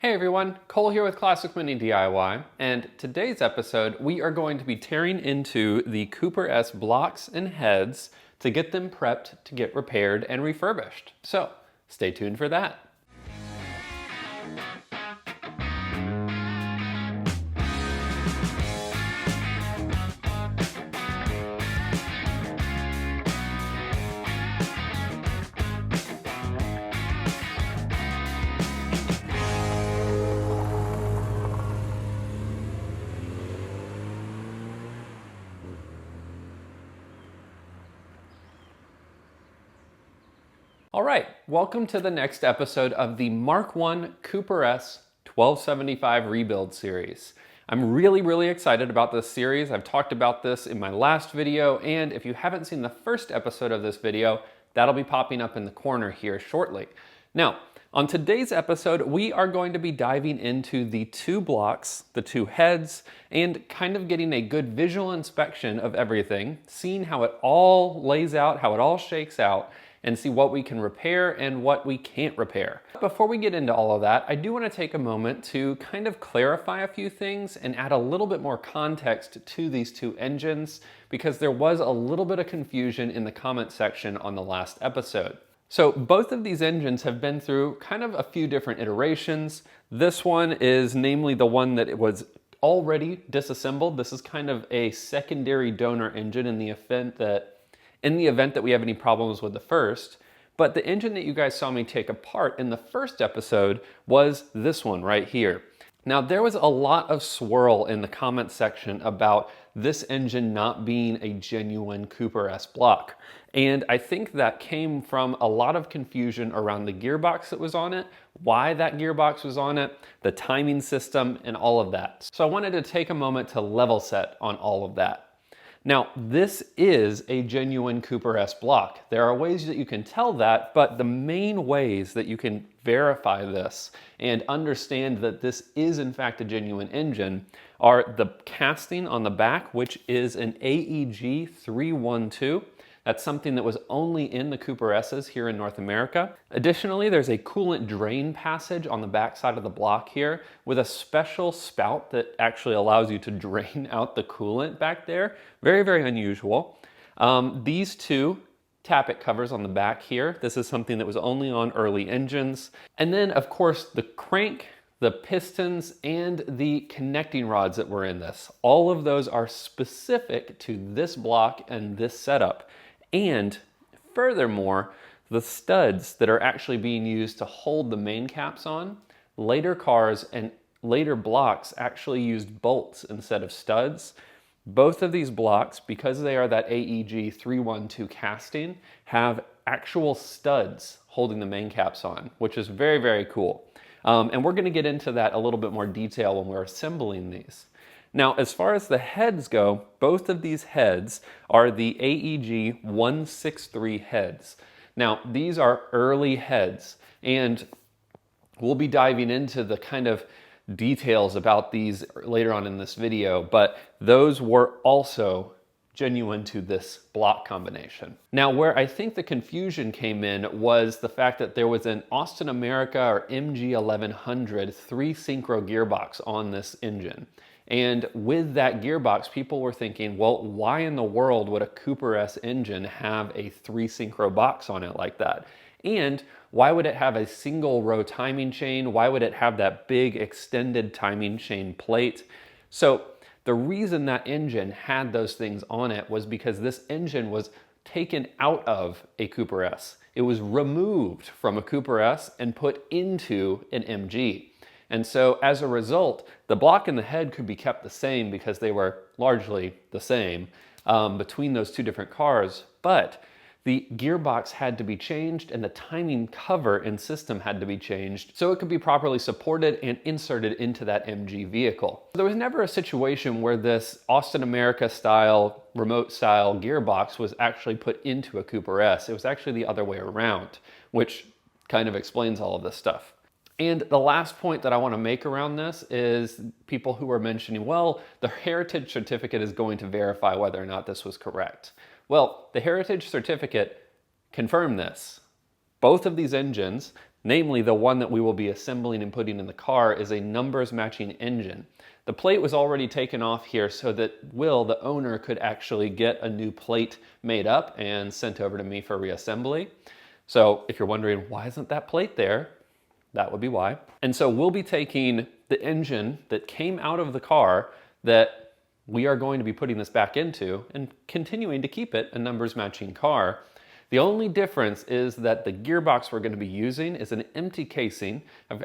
Hey everyone, Cole here with Classic Mini DIY, and today's episode we are going to be tearing into the Cooper S blocks and heads to get them prepped to get repaired and refurbished. So stay tuned for that. All right, welcome to the next episode of the Mk1 Cooper S 1275 rebuild series. I'm really excited about this series. I've talked about this in my last video, and if you haven't seen the first episode of this video, that'll be popping up in the corner here shortly. Now, on today's episode, we are going to be diving into the two blocks, the two heads, and kind of getting a good visual inspection of everything, seeing how it all lays out, how it all shakes out, and see what we can repair and what we can't repair. Before we get into all of that, I do want to take a moment to kind of clarify a few things and add a little bit more context to these two engines, because there was a little bit of confusion in the comment section on the last episode. So both of these engines have been through kind of a few different iterations. This one is namely the one that it was already disassembled. This is kind of a secondary donor engine in the event that we have any problems with the first. But the engine that you guys saw me take apart in the first episode was this one right here. Now, there was a lot of swirl in the comment section about this engine not being a genuine Cooper S block. And I think that came from a lot of confusion around the gearbox that was on it, why that gearbox was on it, the timing system, and all of that. So I wanted to take a moment to level set on all of that. Now, this is a genuine Cooper S block. There are ways that you can tell that, but the main ways that you can verify this and understand that this is in fact a genuine engine are the casting on the back, which is an AEG 312. That's something that was only in the Cooper S's here in North America. Additionally, there's a coolant drain passage on the back side of the block here with a special spout that actually allows you to drain out the coolant back there. Very unusual. These two tappet covers on the back here. This is something that was only on early engines. And then, of course, the crank, the pistons, and the connecting rods that were in this. All of those are specific to this block and this setup. And furthermore, the studs that are actually being used to hold the main caps on, later cars and later blocks actually used bolts instead of studs. Both of these blocks, because they are that AEG 312 casting, have actual studs holding the main caps on, which is very cool. And we're going to get into that a little bit more detail when we're assembling these. Now, as far as the heads go, both of these heads are the AEG 163 heads. Now, these are early heads, and we'll be diving into the kind of details about these later on in this video, but those were also genuine to this block combination. Now, where I think the confusion came in was the fact that there was an Austin America or MG1100 3-synchro gearbox on this engine. And with that gearbox, people were thinking, well, why in the world would a Cooper S engine have a 3-synchro box on it like that? And why would it have a single row timing chain? Why would it have that big extended timing chain plate? So the reason that engine had those things on it was because this engine was taken out of a Cooper S. It was removed from a Cooper S and put into an MG. And so as a result, the block and the head could be kept the same because they were largely the same between those two different cars, but the gearbox had to be changed and the timing cover and system had to be changed so it could be properly supported and inserted into that MG vehicle. There was never a situation where this Austin America style, remote style gearbox was actually put into a Cooper S. It was actually the other way around, which kind of explains all of this stuff. And the last point that I want to make around this is people who are mentioning, well, the heritage certificate is going to verify whether or not this was correct. Well, the heritage certificate confirmed this. Both of these engines, Namely, the one that we will be assembling and putting in the car is a numbers matching engine. The plate was already taken off here so that Will, the owner, could actually get a new plate made up and sent over to me for reassembly. So if you're wondering, why isn't that plate there? That would be why. And so we'll be taking the engine that came out of the car that we are going to be putting this back into and continuing to keep it a numbers matching car. The only difference is that the gearbox we're going to be using is an empty casing.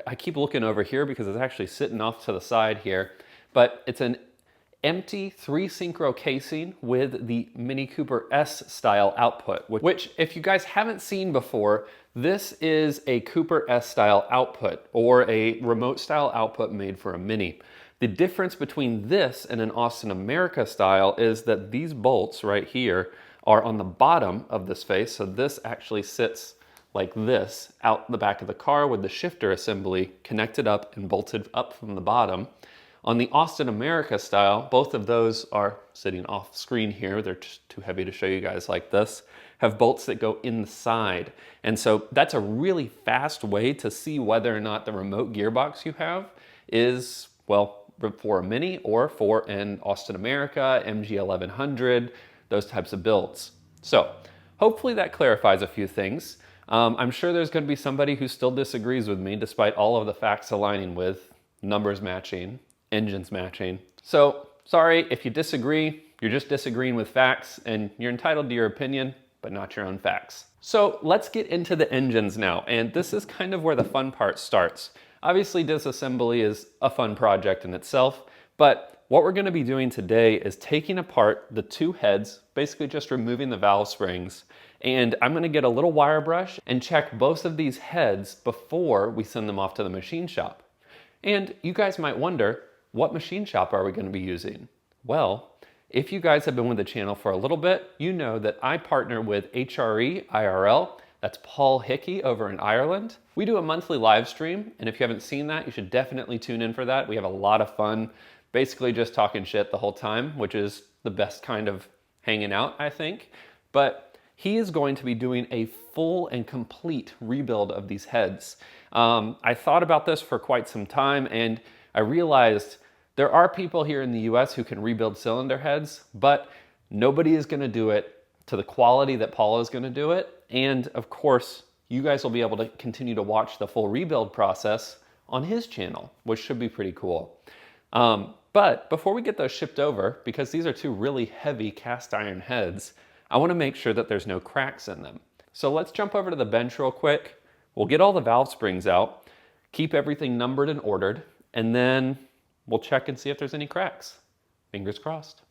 I keep looking over here because it's actually sitting off to the side here, but it's an empty 3-synchro casing with the Mini Cooper S style output, which if you guys haven't seen before, this is a Cooper S style output or a remote style output made for a Mini. The difference between this and an Austin America style is that these bolts right here are on the bottom of this face. So this actually sits like this out the back of the car with the shifter assembly connected up and bolted up from the bottom. On the Austin America style, both of those are sitting off screen here. They're just too heavy to show you guys like this. Have bolts that go inside. And so that's a really fast way to see whether or not the remote gearbox you have is, well, for a Mini or for an Austin America, MG 1100, those types of builds. So hopefully that clarifies a few things. I'm sure there's going to be somebody who still disagrees with me despite all of the facts aligning with numbers matching, engines matching. So sorry if you disagree, you're just disagreeing with facts and you're entitled to your opinion, but not your own facts. So let's get into the engines now. And this is kind of where the fun part starts. Obviously disassembly is a fun project in itself, but what we're going to be doing today is taking apart the two heads, basically just removing the valve springs, and I'm going to get a little wire brush and check both of these heads before we send them off to the machine shop. And you guys might wonder, what machine shop are we going to be using? Well, if you guys have been with the channel for a little bit, you know that I partner with HRE IRL. That's Paul Hickey over in Ireland. We do a monthly live stream, and if you haven't seen that, you should definitely tune in for that. We have a lot of fun, basically just talking shit the whole time, which is the best kind of hanging out, I think. But he is going to be doing a full and complete rebuild of these heads. I thought about this for quite some time, and I realized there are people here in the US who can rebuild cylinder heads, but nobody is going to do it to the quality that Paul is going to do it. And of course, you guys will be able to continue to watch the full rebuild process on his channel, which should be pretty cool. But before we get those shipped over, because these are two really heavy cast iron heads, I want to make sure that there's no cracks in them. So let's jump over to the bench real quick. We'll get all the valve springs out, keep everything numbered and ordered, and then we'll check and see if there's any cracks. Fingers crossed.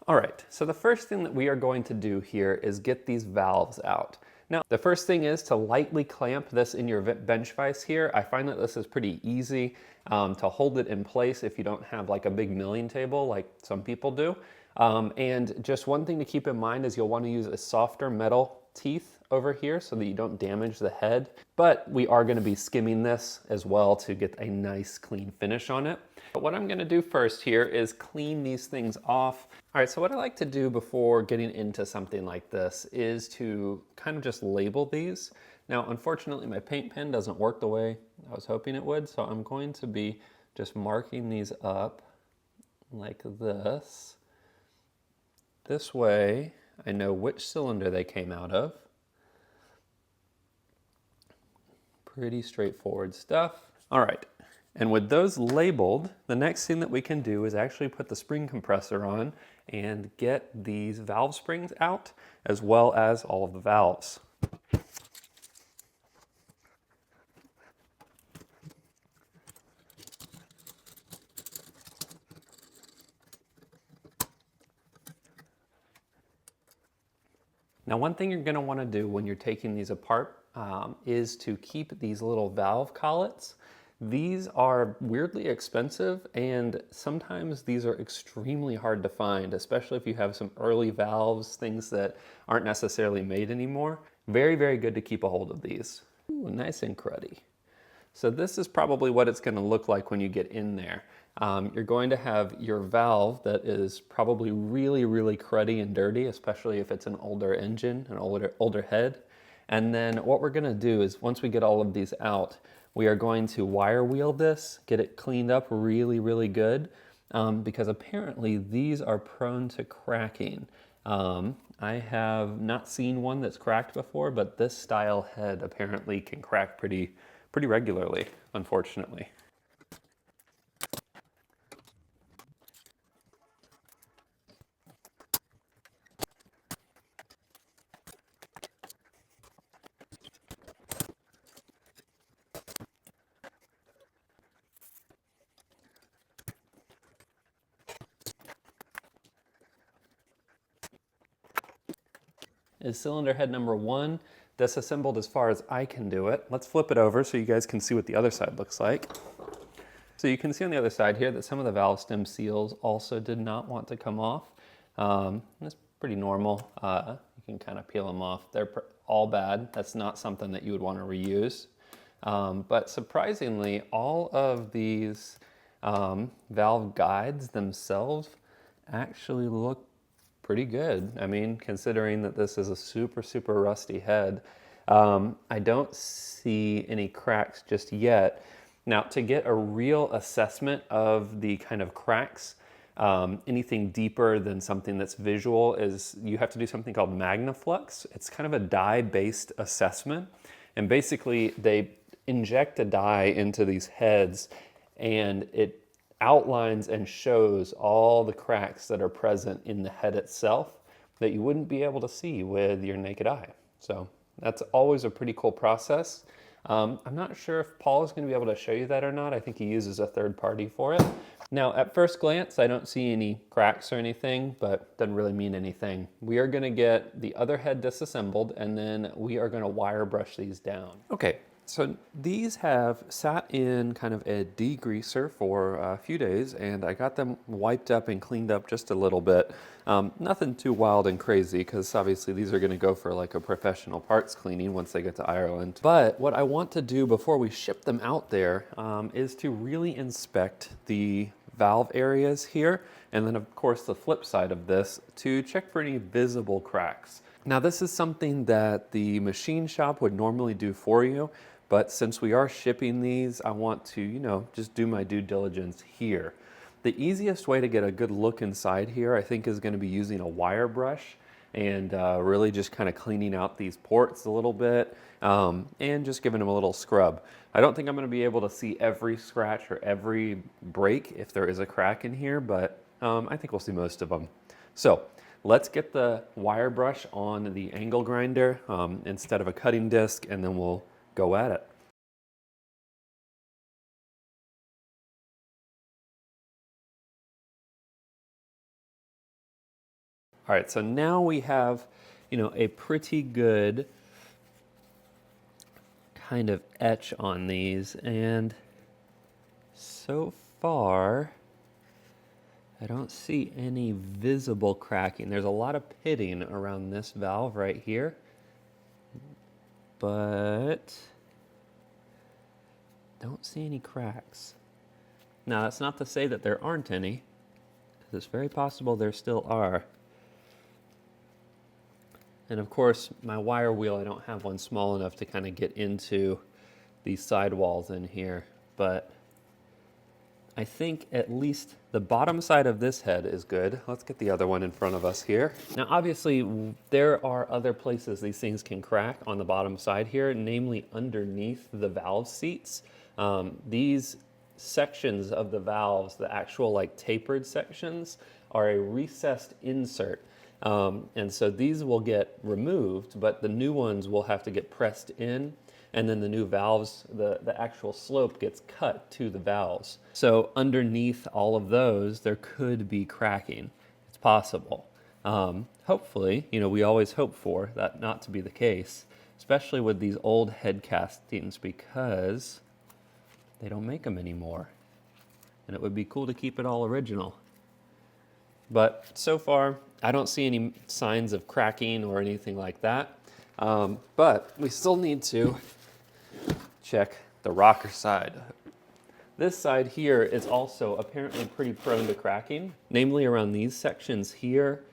All right, so the first thing that we are going to do here is get these valves out. Now, the first thing is to lightly clamp this in your bench vise here. I find that this is pretty easy to hold it in place if you don't have like a big milling table like some people do. And just one thing to keep in mind is you'll want to use a softer metal teeth over here so that you don't damage the head. But we are going to be skimming this as well to get a nice clean finish on it. But what I'm going to do first here is clean these things off. All right, so what I like to do before getting into something like this is to kind of just label these. Now, unfortunately, my paint pen doesn't work the way I was hoping it would, so I'm going to be just marking these up like this. This way, I know which cylinder they came out of. Pretty straightforward stuff. All right. And with those labeled, the next thing that we can do is actually put the spring compressor on and get these valve springs out, as well as all of the valves. Now, one thing you're going to want to do when you're taking these apart is to keep these little valve collets. These are weirdly expensive, and sometimes these are extremely hard to find, especially if you have some early valves, things that aren't necessarily made anymore. Very, very good to keep a hold of these. Ooh, nice and cruddy. So this is probably what it's going to look like when you get in there. You're going to have your valve that is probably really, really cruddy and dirty, especially if it's an older engine, an older head. And then what we're gonna do is once we get all of these out, we are going to wire wheel this, get it cleaned up really, really good, because apparently these are prone to cracking. I have not seen one that's cracked before, but this style head apparently can crack pretty regularly, unfortunately. Is cylinder head number 1 disassembled as far as I can do it. Let's flip it over so you guys can see what the other side looks like. So you can see on the other side here that some of the valve stem seals also did not want to come off. That's pretty normal. You can kind of peel them off. They're all bad. That's not something that you would want to reuse. But surprisingly, all of these valve guides themselves actually look pretty good. I mean, considering that this is a super rusty head, I don't see any cracks just yet. Now, to get a real assessment of the kind of cracks, anything deeper than something that's visual, is you have to do something called MagnaFlux. It's kind of a dye-based assessment. And basically, they inject a dye into these heads, and it outlines and shows all the cracks that are present in the head itself that you wouldn't be able to see with your naked eye. So that's always a pretty cool process. I'm not sure if Paul is going to be able to show you that or not. I think he uses a third party for it. Now, at first glance, I don't see any cracks or anything, but doesn't really mean anything. We are going to get the other head disassembled, and then we are going to wire brush these down. Okay. So these have sat in kind of a degreaser for a few days, and I got them wiped up and cleaned up just a little bit. Nothing too wild and crazy, because obviously these are going to go for like a professional parts cleaning once they get to Ireland. But what I want to do before we ship them out there is to really inspect the valve areas here, and then of course the flip side of this, to check for any visible cracks. Now, this is something that the machine shop would normally do for you, but since we are shipping these, I want to, you know, just do my due diligence here. The easiest way to get a good look inside here, I think, is going to be using a wire brush and really just kind of cleaning out these ports a little bit and just giving them a little scrub. I don't think I'm going to be able to see every scratch or every break if there is a crack in here, but I think we'll see most of them. So let's get the wire brush on the angle grinder instead of a cutting disc, and then we'll go at it. All right, so now we have, you know, a pretty good kind of etch on these, and so far I don't see any visible cracking. There's a lot of pitting around this valve right here, but don't see any cracks. Now, that's not to say that there aren't any, because it's very possible there still are. And of course, my wire wheel, I don't have one small enough to kind of get into these sidewalls in here, but I think at least the bottom side of this head is good. Let's get the other one in front of us here. Now, obviously, there are other places these things can crack on the bottom side here, namely underneath the valve seats. These sections of the valves, the actual like tapered sections, are a recessed insert. And so these will get removed, but the new ones will have to get pressed in, and then the new valves, the actual slope gets cut to the valves. So underneath all of those, there could be cracking. It's possible. Hopefully, you know, we always hope for that not to be the case, especially with these old head castings, because they don't make them anymore. And it would be cool to keep it all original. But so far, I don't see any signs of cracking or anything like that. But we still need to check the rocker side. This side here is also apparently pretty prone to cracking, namely around these sections here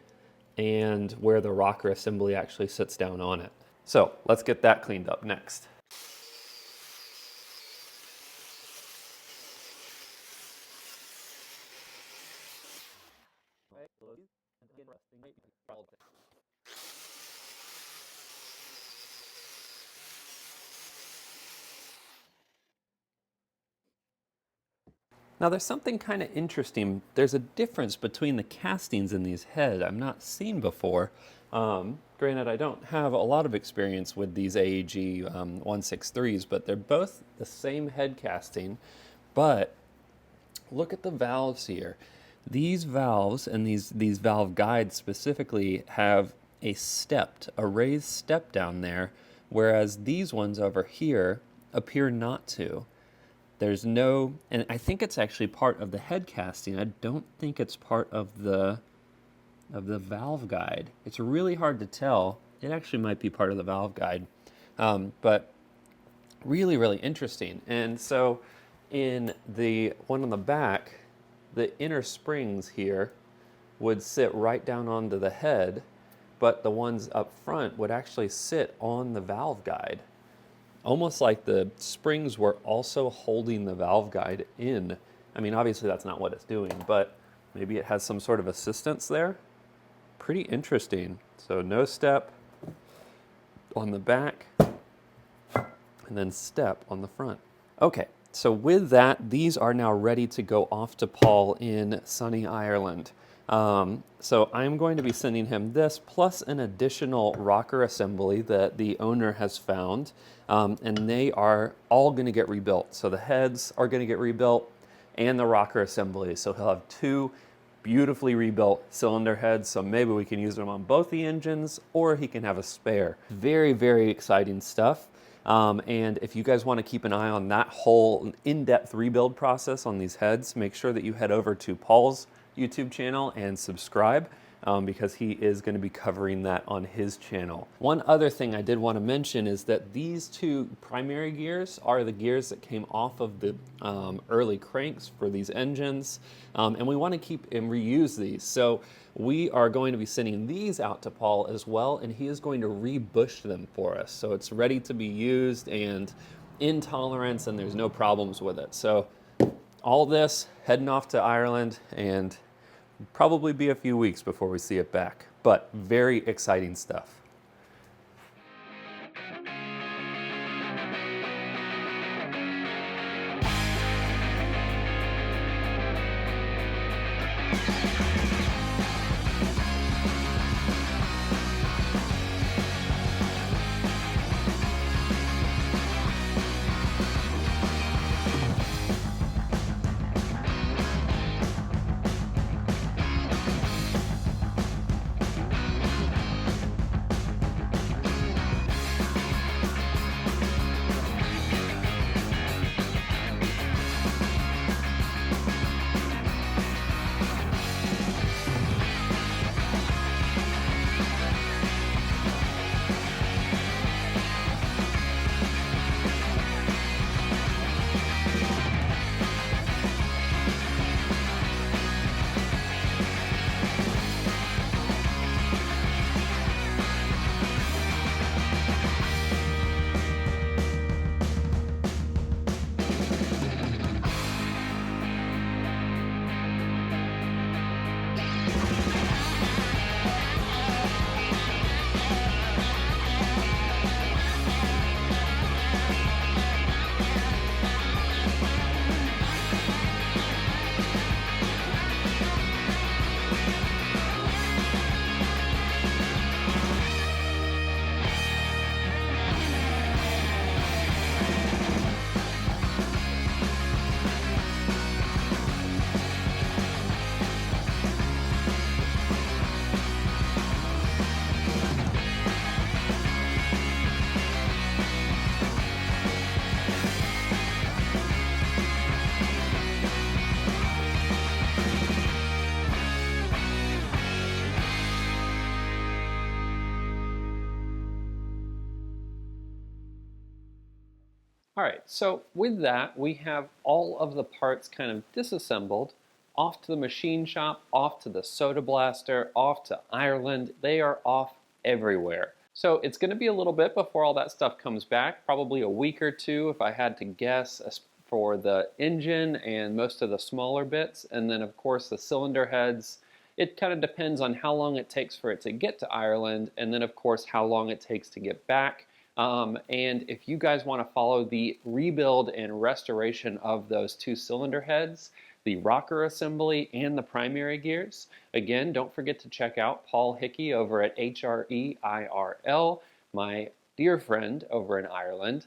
and where the rocker assembly actually sits down on it. So let's get that cleaned up next. Now there's something kind of interesting. There's a difference between the castings in these heads I've not seen before. Granted, I don't have a lot of experience with these AEG 163s, but they're both the same head casting. But look at the valves here. These valves and these valve guides specifically have a raised step down there, whereas these ones over here appear not to. There's no, and I think it's actually part of the head casting. I don't think it's part of the valve guide. It's really hard to tell. It actually might be part of the valve guide, but really, really interesting. And so in the one on the back, the inner springs here would sit right down onto the head, but the ones up front would actually sit on the valve guide. Almost like the springs were also holding the valve guide in. I mean, obviously that's not what it's doing, but maybe it has some sort of assistance there. Pretty interesting. So no step on the back, and then step on the front. Okay, so with that, these are now ready to go off to Paul in sunny Ireland. So I'm going to be sending him this plus an additional rocker assembly that the owner has found, and they are all going to get rebuilt. So the heads are going to get rebuilt and the rocker assembly. So he'll have two beautifully rebuilt cylinder heads, so maybe we can use them on both the engines, or he can have a spare. Very, very exciting stuff. And if you guys want to keep an eye on that whole in-depth rebuild process on these heads, make sure that you head over to Paul's YouTube channel and subscribe, because he is going to be covering that on his channel. One other thing I did want to mention is that these two primary gears are the gears that came off of the early cranks for these engines, and we want to keep and reuse these. So we are going to be sending these out to Paul as well, and he is going to rebush them for us. So it's ready to be used and in tolerance, and there's no problems with it. So all this heading off to Ireland, and probably be a few weeks before we see it back, but very exciting stuff. All right, so with that, we have all of the parts kind of disassembled, off to the machine shop, off to the soda blaster, off to Ireland. They are off everywhere. So it's going to be a little bit before all that stuff comes back, probably a week or two if I had to guess, for the engine and most of the smaller bits. And then of course the cylinder heads, it kind of depends on how long it takes for it to get to Ireland, and then of course how long it takes to get back. And if you guys want to follow the rebuild and restoration of those two cylinder heads, the rocker assembly, and the primary gears, again, don't forget to check out Paul Hickey over at HREIRL, my dear friend over in Ireland.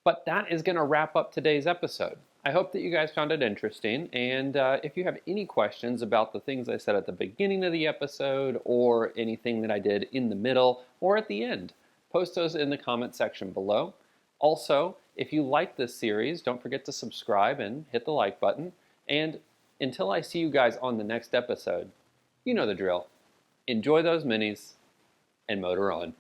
But that is going to wrap up today's episode. I hope that you guys found it interesting, and if you have any questions about the things I said at the beginning of the episode, or anything that I did in the middle or at the end, post those in the comment section below. Also, if you like this series, don't forget to subscribe and hit the like button. And until I see you guys on the next episode, you know the drill. Enjoy those minis and motor on.